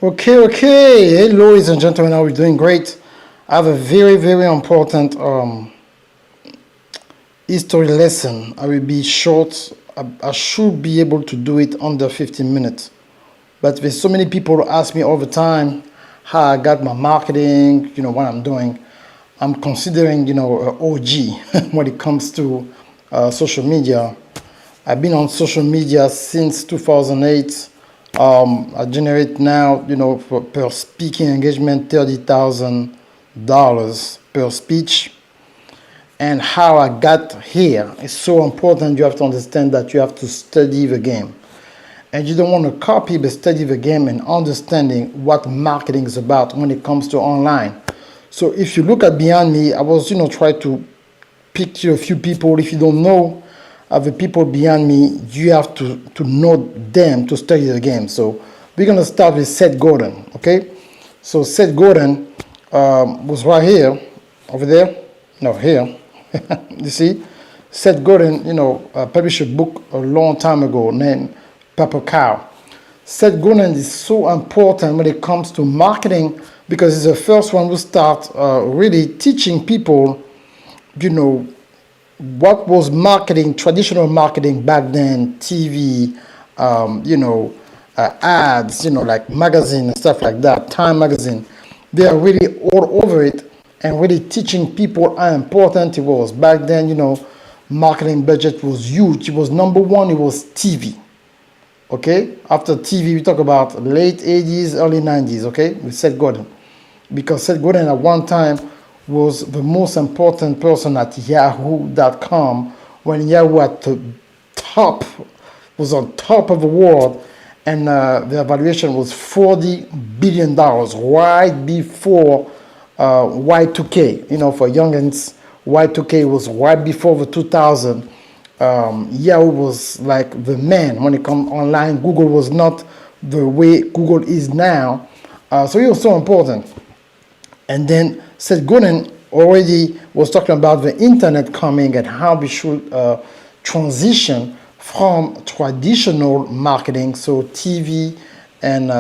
Okay. Hello, ladies and gentlemen. How are we doing? Great. I have a very important history lesson. I will be short. I should be able to do it under 15 minutes. But there's so many people who ask me all the time how I got my marketing, what I'm doing. I'm considering, a OG when it comes to social media. I've been on social media since 2008. I generate now, per speaking engagement, $30,000 per speech. And how I got here is so important. You have to understand that you have to study the game. And you don't want to copy, but study the game and understanding what marketing is about when it comes to online. So if you look at behind me, I was, try to picture a few people. If you don't know the people behind me, you have to know them to study the game. So we're going to start with Seth Godin, okay? So Seth Godin was right here, over there, no, here. You see? Seth Godin, published a book a long time ago named Purple Cow. Seth Godin is so important when it comes to marketing because he's the first one who start really teaching people, what was marketing, traditional marketing back then, TV, ads, like magazine and stuff like that, Time magazine. They are really all over it and really teaching people how important it was. Back then, marketing budget was huge. It was number one, it was TV. Okay? After TV, we talk about late 80s, early 90s, okay? With Seth Godin. Because Seth Godin at one time was the most important person at yahoo.com when Yahoo at the top, was on top of the world, and the valuation was $40 billion right before Y2K. For youngins, Y2K was right before the 2000. Yahoo was like the man when it comes online. Google was not the way Google is now. So it was so important. And then Seth Godin already was talking about the internet coming and how we should transition from traditional marketing, so TV and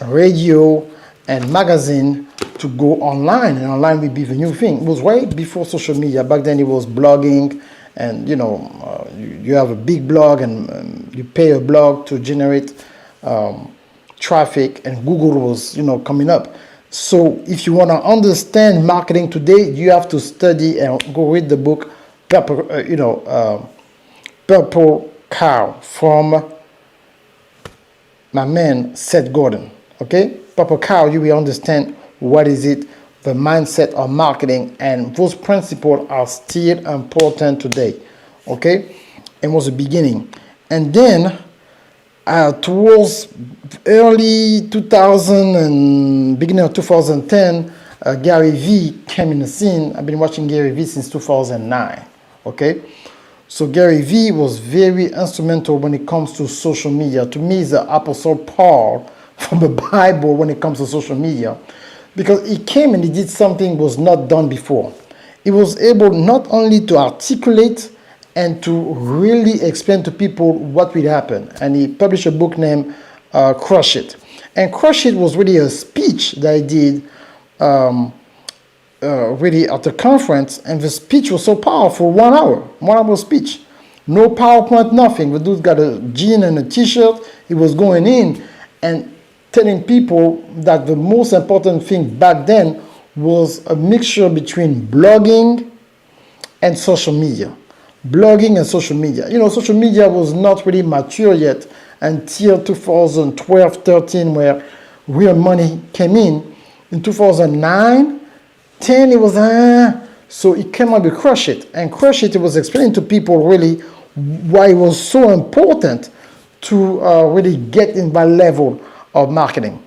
radio and magazine, to go online. And online will be the new thing. It was right before social media. Back then it was blogging, and you have a big blog and you pay a blog to generate traffic, and Google was coming up. So if you want to understand marketing today, you have to study and go read the book Purple Cow from my man Seth Godin. Okay, Purple Cow, you will understand what is it, the mindset of marketing, and those principles are still important today. Okay, it was the beginning, and then towards early 2000 and beginning of 2010, Gary Vee came in the scene. I've been watching Gary Vee since 2009. Okay, so Gary Vee was very instrumental when it comes to social media. To me, he's the Apostle Paul from the Bible when it comes to social media, because he came and he did something was not done before. He was able not only to articulate and to really explain to people what will happen. And he published a book named Crush It. And Crush It was really a speech that he did really at the conference. And the speech was so powerful, 1 hour, 1 hour speech. No PowerPoint, nothing. The dude got a jean and a t-shirt. He was going in and telling people that the most important thing back then was a mixture between blogging and social media. Blogging and social media. Social media was not really mature yet until 2012-13, where real money came in. In 2009, 10, it was, so it came out with Crush It. And Crush It was explaining to people really why it was so important to really get in that level of marketing.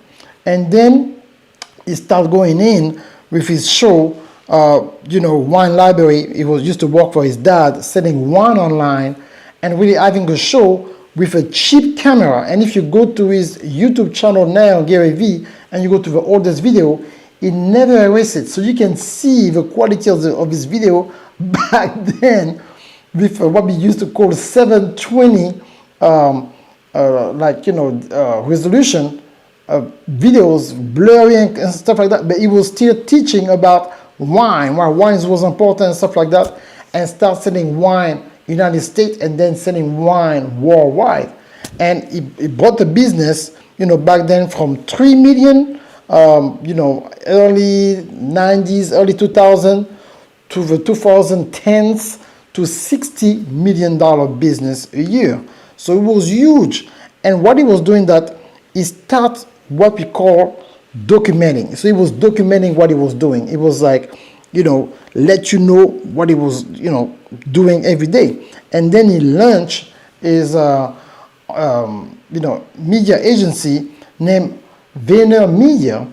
And then he started going in with his show, Wine Library. He was used to work for his dad, selling wine online and really having a show with a cheap camera. And if you go to his YouTube channel now, Gary Vee, and you go to the oldest video, he never erased it. So you can see the quality of his video back then with what we used to call 720 resolution. videos blurring and stuff like that, but he was still teaching about wine, why wines was important and stuff like that, and start selling wine in the United States and then selling wine worldwide. And he brought the business, back then from 3 million, early 90s, early 2000 to the 2010s to $60 million business a year. So it was huge. And what he was doing that, he started what we call documenting. So he was documenting what he was doing. It was like, let you know what he was, doing every day. And then he launched his, media agency named VaynerMedia.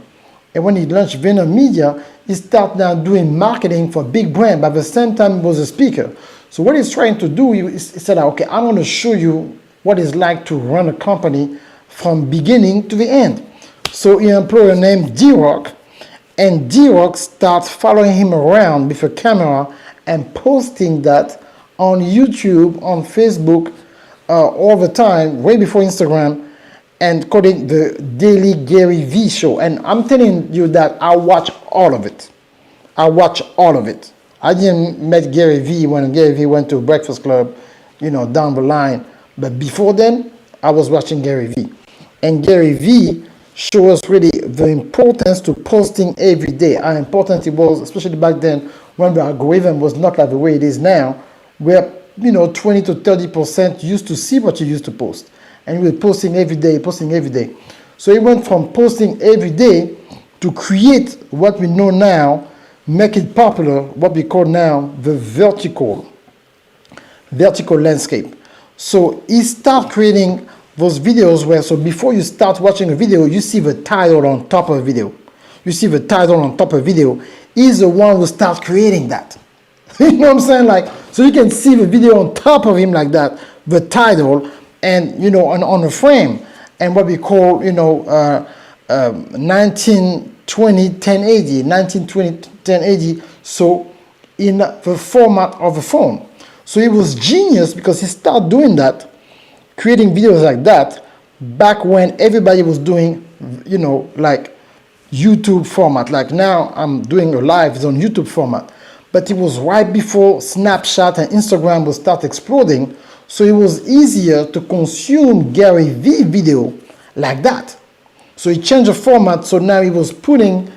And when he launched VaynerMedia, he started now doing marketing for big brand, but at the same time he was a speaker. So what he's trying to do, he said, okay, I'm going to show you what it's like to run a company from beginning to the end. So he employed a named D-Rock, and D-Rock starts following him around with a camera and posting that on YouTube, on Facebook, all the time, way before Instagram, and called it the Daily Gary V Show. And I'm telling you that I watch all of it. I watch all of it. I didn't meet Gary V when Gary V went to Breakfast Club, down the line. But before then, I was watching Gary V. And Gary V showed us really the importance to posting every day, how important it was, especially back then when the algorithm was not like the way it is now, where 20 to 30% used to see what you used to post. And we were posting every day, posting every day. So it went from posting every day to create what we know now, make it popular, what we call now the vertical landscape. So he started creating those videos where, so before you start watching a video, you see the title on top of a video. You see the title on top of a video. He's the one who starts creating that. You know what I'm saying? Like, so you can see the video on top of him like that, the title, and, on a frame, and what we call, 1920 1080, 1920 1080, so in the format of a phone. So it was genius because he started doing that, creating videos like that, back when everybody was doing, like YouTube format. Like now I'm doing a live, it's on YouTube format. But it was right before Snapchat and Instagram would start exploding. So it was easier to consume Gary V video like that. So he changed the format. So now he was putting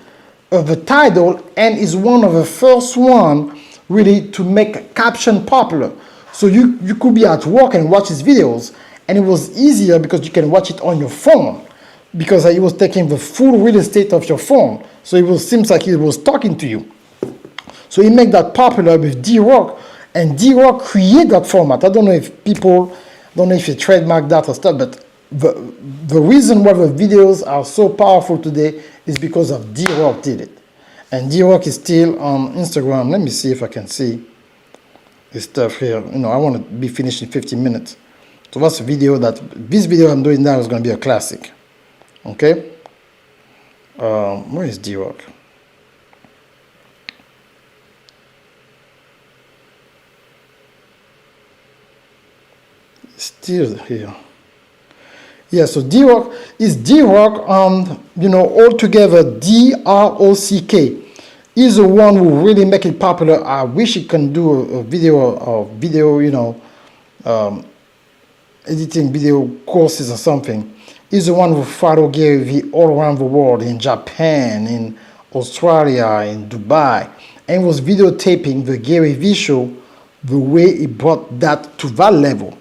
the title, and is one of the first one really to make caption popular. So you could be at work and watch his videos, and it was easier because you can watch it on your phone, because he was taking the full real estate of your phone. So it seems like he was talking to you. So he made that popular with D-Rock, and D-Rock created that format. I don't know if he trademarked that or stuff, but the reason why the videos are so powerful today is because of D-Rock did it. And D-Rock is still on Instagram. Let me see if I can see his stuff here. I want to be finished in 15 minutes. So that's a video this video I'm doing now is going to be a classic. Okay? Where is D-Rock? Still here. Yeah, so D-Rock is D-Rock, altogether D-R-O-C-K. He's the one who really make it popular. I wish he can do a video, editing video courses or something. He's the one who followed Gary V all around the world, in Japan, in Australia, in Dubai, and was videotaping the Gary V show, the way he brought that to that level.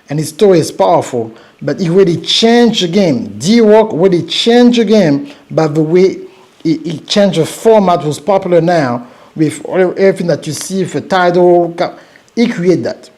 And his story is powerful, but he really changed the game. D-Rock really changed the game by the way he changed the format, was popular now, with everything that you see, the title. He created that.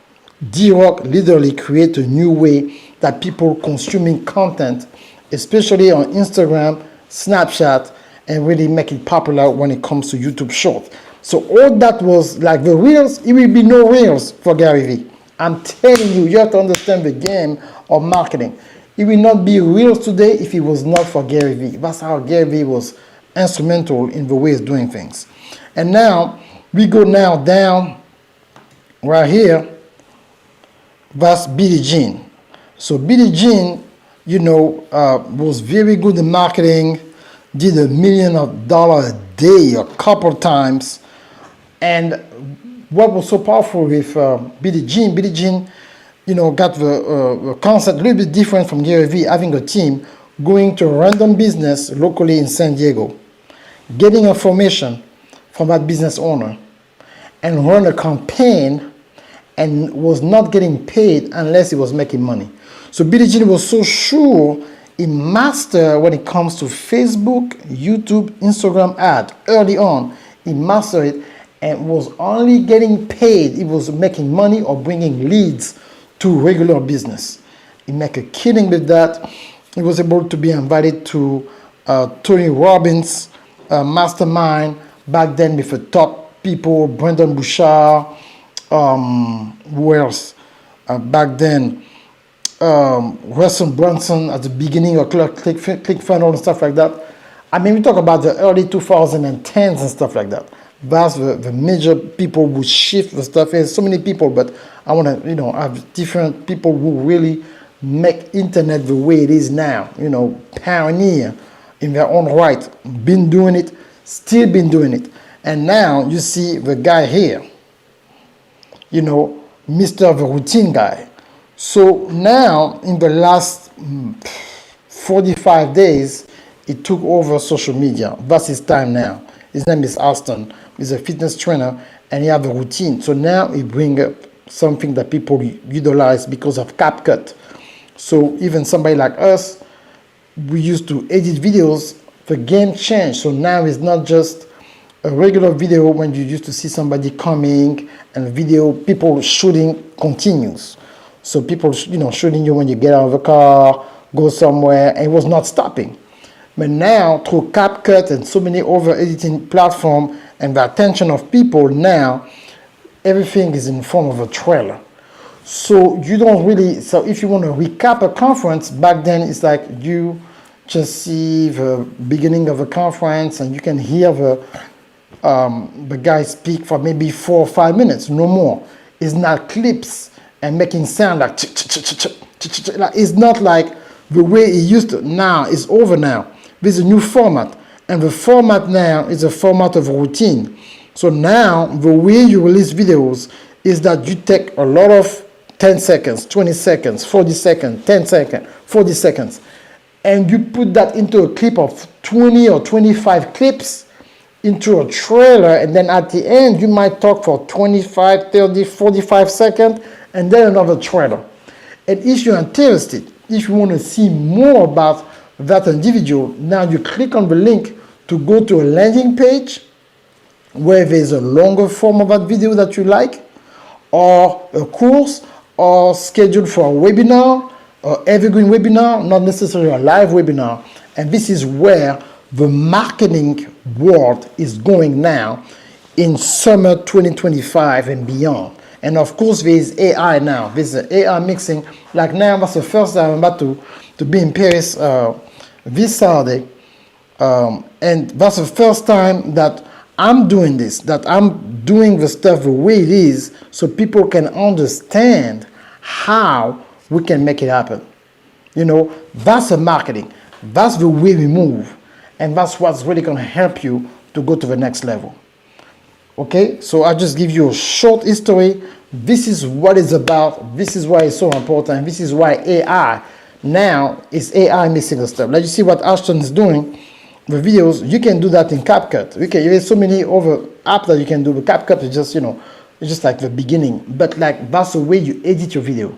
D-Rock literally created a new way that people consuming content, especially on Instagram, Snapchat, and really make it popular when it comes to YouTube Short. So all that was like the Reels, it will be no Reels for Gary V. I'm telling you, you have to understand the game of marketing. It will not be Reels today if it was not for Gary V. That's how Gary V was instrumental in the way he's doing things. And now, we go now down right here. That's Billie Jean. So Billie Jean was very good in marketing, did $1 million a day a couple times. And what was so powerful with Billie Jean, got the concept a little bit different from Gary Vee, having a team, going to a random business locally in San Diego, getting information from that business owner, and run a campaign, and was not getting paid unless he was making money. So Billie Jean was so sure he mastered when it comes to Facebook, YouTube, Instagram ad early on. He mastered it and was only getting paid. He was making money or bringing leads to regular business. He made a killing with that. He was able to be invited to Tony Robbins mastermind back then with the top people, Brendon Burchard, who else? Back then, Russell Brunson at the beginning of ClickFunnels and stuff like that. I mean, we talk about the early 2010s and stuff like that. That's the major people who shift the stuff. There's so many people, but I want to, have different people who really make internet the way it is now. Pioneer in their own right, been doing it, still been doing it. And now you see the guy here, Mr. The Routine Guy. So now, in the last 45 days, he took over social media. That's his time now. His name is Austin. He's a fitness trainer, and he has a routine. So now he brings up something that people utilize because of CapCut. So even somebody like us, we used to edit videos. The game changed. So now it's not just a regular video when you used to see somebody coming and video, people shooting continues. So people, shooting you when you get out of the car, go somewhere, and it was not stopping. But now, through CapCut and so many other editing platforms and the attention of people now, everything is in form of a trailer. So you don't really, so if you want to recap a conference, back then it's like you just see the beginning of a conference and you can hear the guy speak for maybe 4 or 5 minutes, no more. It's not clips and making sound like it's not like the way it used to. Now it's over now. There's a new format, and the format now is a format of routine. So now the way you release videos is that you take a lot of 10 seconds, 20 seconds, 40 seconds, 10 seconds, 40 seconds, and you put that into a clip of 20 or 25 clips into a trailer, and then at the end you might talk for 25, 30, 45 seconds, and then another trailer. And if you're interested, if you want to see more about that individual, now you click on the link to go to a landing page where there's a longer form of that video that you like, or a course, or scheduled for a webinar, or evergreen webinar, not necessarily a live webinar. And this is where the marketing world is going now in summer 2025 and beyond. And of course, there is AI now. There's AI mixing. Like now, that's the first time I'm about to be in Paris this Saturday. And that's the first time that I'm doing this, that I'm doing the stuff the way it is so people can understand how we can make it happen. That's the marketing. That's the way we move. And that's what's really going to help you to go to the next level. Okay, so I just give you a short history. This is what it's about. This is why it's so important. This is why AI now is AI mixing the stuff. Like you see what Ashton is doing, the videos, you can do that in CapCut. There's so many other apps that you can do. But CapCut is just, it's just like the beginning. But like that's the way you edit your video.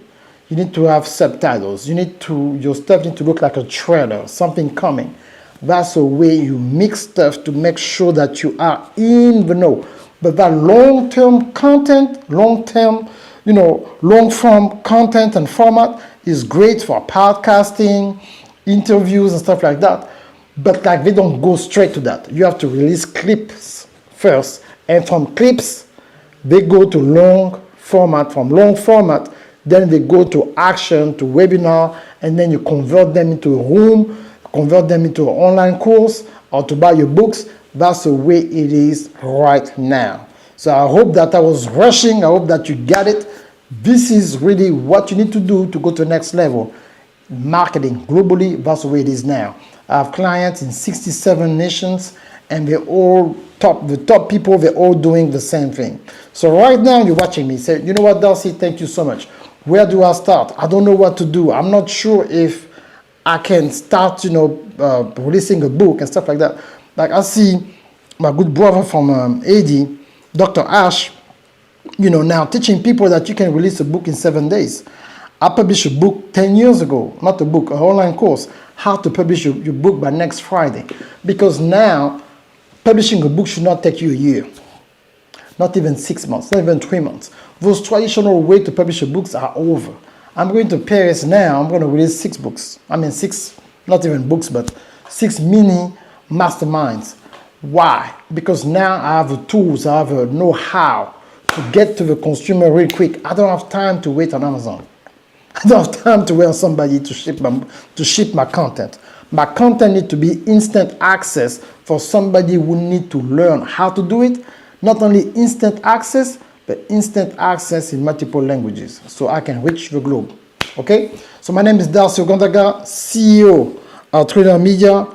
You need to have subtitles. Your stuff need to look like a trailer, something coming. That's the way you mix stuff to make sure that you are in the know. But that long-term content, long-form content and format is great for podcasting, interviews and stuff like that. But like they don't go straight to that. You have to release clips first. And from clips, they go to long format. From long format, then they go to action, to webinar, and then you convert them into a room, convert them into an online course, or to buy your books. That's the way it is right now. So I hope that I was rushing. I hope that you got it. This is really what you need to do to go to the next level. marketing globally. That's the way it is now. I have clients in 67 nations, and they're all the top people, they're all doing the same thing. So right now you're watching me, say, you know what, Darcy, thank you so much. Where do I start? I don't know what to do. I'm not sure if I can start, releasing a book and stuff like that. Like I see my good brother from AD, Dr. Ash, now teaching people that you can release a book in 7 days. I published a book 10 years ago, not a book, an online course, how to publish your book by next Friday. Because now, publishing a book should not take you a year, not even 6 months, not even 3 months. Those traditional ways to publish your books are over. I'm going to Paris now. I'm going to release 6 books. I mean, 6, not even books, but 6 mini masterminds. Why? Because now I have the tools, I have a know-how to get to the consumer real quick. I don't have time to wait on Amazon. I don't have time to wait on somebody to ship my content. My content needs to be instant access for somebody who needs to learn how to do it. Not only instant access, but instant access in multiple languages, so I can reach the globe. Okay? So my name is Darcy Ogundaga, CEO of Trader Media.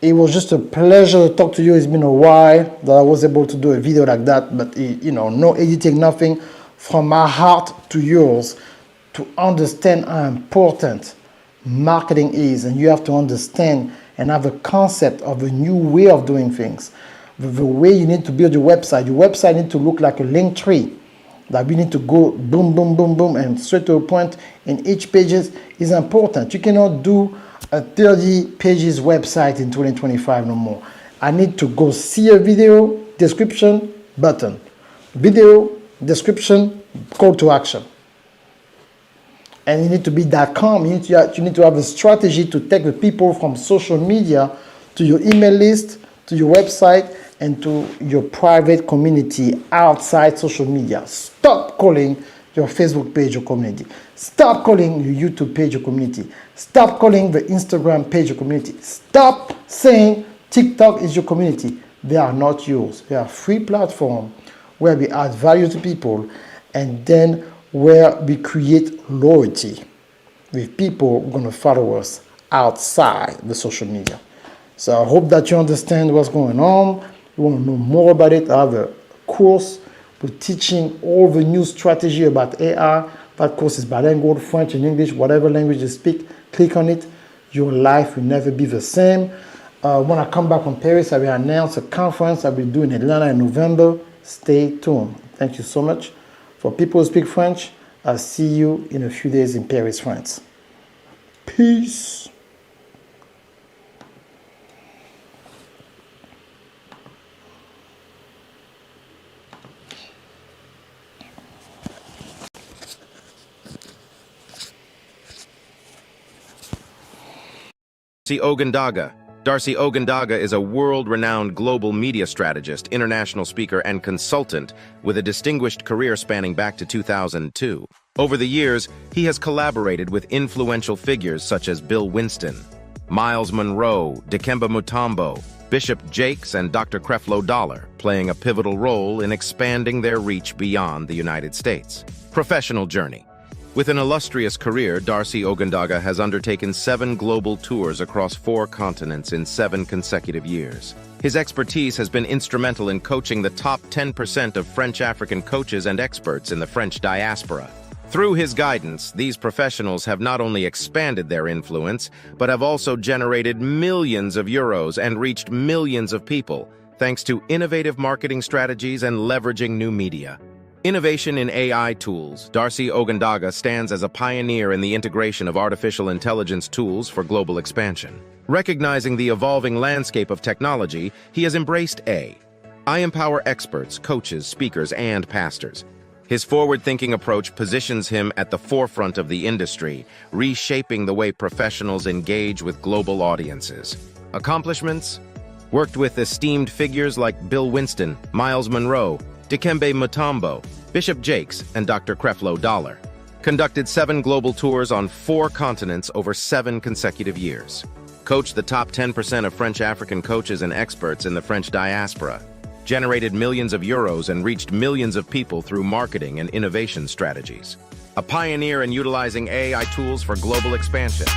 It was just a pleasure to talk to you. It's been a while that I was able to do a video like that, but no editing, nothing. From my heart to yours, to understand how important marketing is, and you have to understand and have a concept of a new way of doing things. The way you need to build your website needs to look like a link tree. Like we need to go boom, boom, boom, boom, and straight to a point in each pages is important. You cannot do a 30 pages website in 2025 no more. I need to go see a video, description, button. Video, description, call to action. And you need to be .com. You need to have a strategy to take the people from social media to your email list, to your website, and to your private community outside social media. Stop calling your Facebook page your community. Stop calling your YouTube page your community. Stop calling the Instagram page your community. Stop saying TikTok is your community. They are not yours. They are free platform where we add value to people, and then where we create loyalty with people who are going to follow us outside the social media. So I hope that you understand what's going on. You want to know more about it, I have a course. We're teaching all the new strategy about AI. That course is bilingual, French and English, whatever language you speak. Click on it. Your life will never be the same. When I come back from Paris, I will announce a conference I will do in Atlanta in November. Stay tuned. Thank you so much. For people who speak French, I'll see you in a few days in Paris, France. Peace. Darcy Ogundaga. Darcy Ogundaga is a world-renowned global media strategist, international speaker, and consultant with a distinguished career spanning back to 2002. Over the years, he has collaborated with influential figures such as Bill Winston, Miles Monroe, Dikembe Mutombo, Bishop Jakes, and Dr. Creflo Dollar, playing a pivotal role in expanding their reach beyond the United States. Professional journey. With an illustrious career, Darcy Ogundaga has undertaken 7 global tours across 4 continents in 7 consecutive years. His expertise has been instrumental in coaching the top 10% of French African coaches and experts in the French diaspora. Through his guidance, these professionals have not only expanded their influence, but have also generated millions of euros and reached millions of people, thanks to innovative marketing strategies and leveraging new media. Innovation in AI tools. Darcy Ogundaga stands as a pioneer in the integration of artificial intelligence tools for global expansion. Recognizing the evolving landscape of technology, he has embraced I empower experts, coaches, speakers, and pastors. His forward-thinking approach positions him at the forefront of the industry, reshaping the way professionals engage with global audiences. Accomplishments? Worked with esteemed figures like Bill Winston, Miles Monroe, Dikembe Mutombo, Bishop Jakes, and Dr. Creflo Dollar. Conducted 7 global tours on 4 continents over 7 consecutive years. Coached the top 10% of French African coaches and experts in the French diaspora. Generated millions of euros and reached millions of people through marketing and innovation strategies. a pioneer in utilizing AI tools for global expansion.